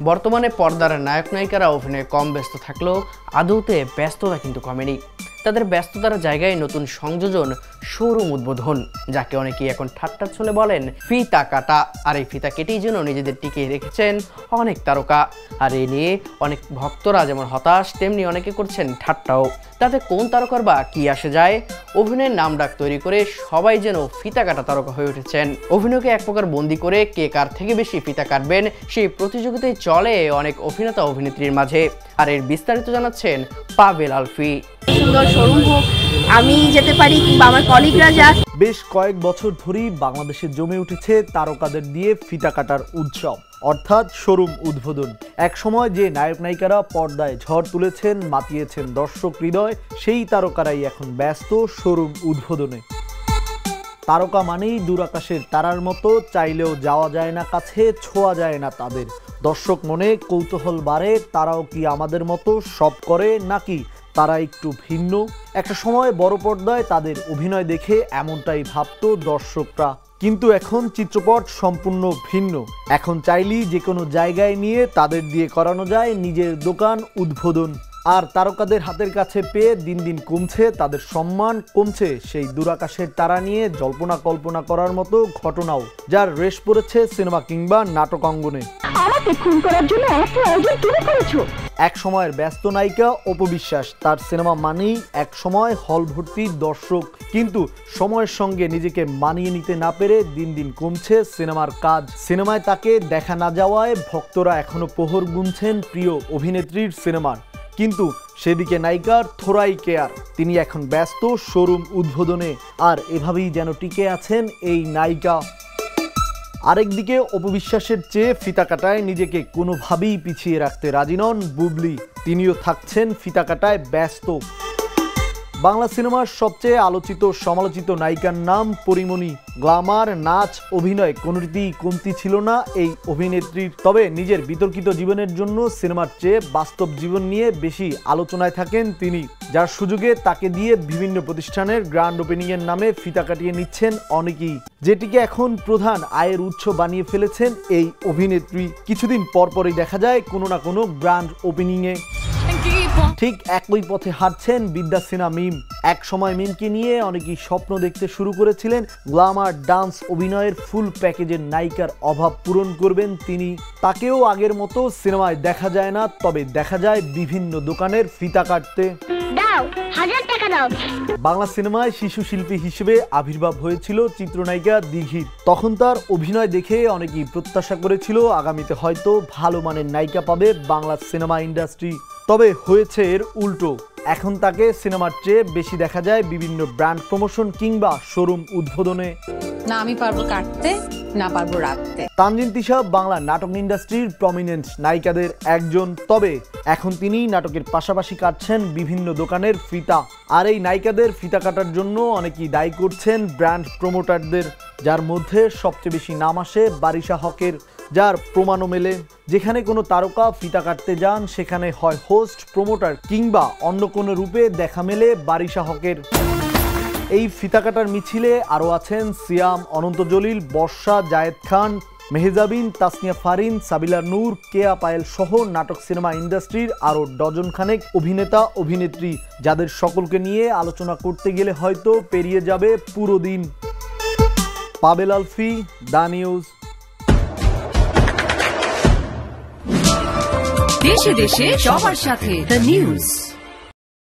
বর্তমানে পর্দার নায়ক নায়িকারা অভিনয়ে কম ব্যস্ত থাকলেও আদৌতে ব্যস্ততা কিন্তু কমেনি। তাদের ব্যস্ততার জায়গায় নতুন সংযোজন শোরুম উদ্বোধন, যাকে অনেকেই এখন ঠাট্টার ছলে বলেন ফিতা কাটা। আর এই ফিতা কেটেই যেন নিজেদের টিকিয়ে রেখেছেন অনেক তারকা। আর এই নিয়ে অনেক ভক্তরা যেমন হতাশ, তেমনি অনেকে করছেন ঠাট্টাও। তাতে কোন তারকার বা কি আসে যায়? অভিনয়ের নাম ডাক তৈরি করে সবাই যেন ফিতা কাটা তারকা হয়ে উঠেছেন। অভিনয়কে এক প্রকার বন্দি করে কে কার থেকে বেশি ফিতা কাটবেন সেই প্রতিযোগিতায় চলে অনেক অভিনেতা অভিনেত্রীর মাঝে। আর এর বিস্তারিত জানাচ্ছেন পাভেল আলফি। সুন্দর শোরুম হোক, আমি যেতে পারি কিংবা আমার কলিগরা যাক। বেশ কয়েক বছর ধরেই বাংলাদেশে জমে উঠেছে তারকাদের দিয়ে ফিতা কাটার উৎসব, অর্থাৎ শোরুম উদ্বোধন। এক সময় যে নায়ক নায়িকারা পর্দায় ঝড় তুলেছেন, মাতিয়েছেন দর্শক হৃদয়, সেই তারকারাই এখন ব্যস্ত শোরুম উদ্বোধনে। তারকা মানেই দূরাকাশের তারার মতো, চাইলেও যাওয়া যায় না কাছে, ছোঁয়া যায় না তাদের। দর্শক মনে কৌতূহল বাড়ে, তারাও কি আমাদের মতো সব করে নাকি তারা একটু ভিন্ন? একটা সময় বড় পর্দায় তাদের অভিনয় দেখে এমনটাই ভাবতো দর্শকরা, কিন্তু এখন চিত্রপট সম্পূর্ণ ভিন্ন। এখন চাইলেই যে কোনো জায়গায় নিয়ে তাদের দিয়ে করানো যায় নিজের দোকান উদ্বোধন। আর তারকাদের হাতের কাছে পেয়ে দিন দিন কমছে তাদের সম্মান, কমছে সেই দূরাকাশের তারা নিয়ে জল্পনা কল্পনা করার মতো ঘটনাও, যার রেশ পড়েছে সিনেমা কিংবা নাটক অঙ্গনে। এক সময়ের ব্যস্ত নায়িকা অপু বিশ্বাস, তার সিনেমা মানেই এক সময় হল ভর্তি দর্শক, কিন্তু সময়ের সঙ্গে নিজেকে মানিয়ে নিতে না পেরে দিন দিন কমছে সিনেমার কাজ। সিনেমায় তাকে দেখা না যাওয়ায় ভক্তরা এখনো প্রহর গুনছেন প্রিয় অভিনেত্রীর সিনেমার, কিন্তু সেদিকে নায়িকার থোড়াই কেয়ার। তিনি এখন ব্যস্ত শোরুম উদ্বোধনে, আর এভাবেই যেন টিকে আছেন এই নায়িকা। আরেকদিকে অপু বিশ্বাসের চেয়ে ফিতা কাটায় নিজেকে কোনোভাবেই পিছিয়ে রাখতে রাজি নন বুবলি। তিনিও থাকছেন ফিতা কাটায় ব্যস্ত। বাংলা সিনেমার সবচেয়ে আলোচিত সমালোচিত নায়িকার নাম পরিমণি। গ্ল্যামার, নাচ, অভিনয় কোনোটিতেই কমতি ছিল না এই অভিনেত্রীর। তবে নিজের বিতর্কিত জীবনের জন্য সিনেমার চেয়ে বাস্তব জীবন নিয়ে বেশি আলোচনায় থাকেন তিনি, যার সুযোগে তাকে দিয়ে বিভিন্ন প্রতিষ্ঠানের গ্র্যান্ড ওপেনিংয়ের নামে ফিতা কাটিয়ে নিচ্ছেন অনেকেই, যেটিকে এখন প্রধান আয়ের উৎস বানিয়ে ফেলেছেন এই অভিনেত্রী। কিছুদিন পরপরই দেখা যায় কোনো না কোনো গ্র্যান্ড ওপেনিংয়ে। ঠিক একই পথে হাঁটছেন বিদ্যা সিনহা মিম। এক সময় মিমকে নিয়ে অনেকেই স্বপ্ন দেখতে শুরু করেছিলেন গ্ল্যামার, ডান্স, অভিনয়ের ফুল প্যাকেজের নায়িকার অভাব পূরণ করবেন তিনি। তাকেও আগের মতো সিনেমায় দেখা যায় না, তবে দেখা যায় বিভিন্ন দোকানের ফিতা কাটতে। বাংলা সিনেমায় শিশু শিল্পী হিসেবে আবির্ভাব হয়েছিল চিত্রনায়িকা দিঘির। তখন তার অভিনয় দেখে অনেকেই প্রত্যাশা করেছিল আগামীতে হয়তো ভালো মানের নায়িকা পাবে বাংলা সিনেমা ইন্ডাস্ট্রি। তবে হয়েছে এর উল্টো। এখন তাকে সিনেমার চেয়ে বেশি দেখা যায় বিভিন্ন ব্র্যান্ড প্রমোশন কিংবা শোরুম উদ্বোধনে। না আমি পারবো কাটতে, না পারবো রাখতে। তানজিন তিশা বাংলা নাটক ইন্ডাস্ট্রির প্রমিনেন্ট নায়িকাদের একজন, তবে এখন তিনি নাটকের পাশাপাশি কাটছেন বিভিন্ন দোকানের ফিতা। আর এই নায়িকাদের ফিতা কাটার জন্য অনেকেই দায়ী করছেন ব্র্যান্ড প্রমোটারদের, যার মধ্যে সবচেয়ে বেশি নাম আসে বারিশা হকের, যার প্রমাণও মেলে। যেখানে কোনো তারকা ফিতা কাটতে যান সেখানে হয় হোস্ট, প্রমোটার কিংবা অন্য কোনো রূপে দেখা মেলে বারিশা হকের। এই ফিতা কাটার মিছিলে আরও আছেন সিয়াম, অনন্ত জলিল, বর্ষা, জায়েদ খান, মেহজাবিন, তাসনিয়া ফারিন, সাবিলা নূর, কেয়া পায়েল সহ নাটক সিনেমা ইন্ডাস্ট্রির আরও ডজন খানেক অভিনেতা অভিনেত্রী, যাদের সকলকে নিয়ে আলোচনা করতে গেলে হয়তো পেরিয়ে যাবে পুরো দিন। পাভেল আলফি, দ্য নিউজ। দেশে দেশে সবার সাথে দ্য নিউজ।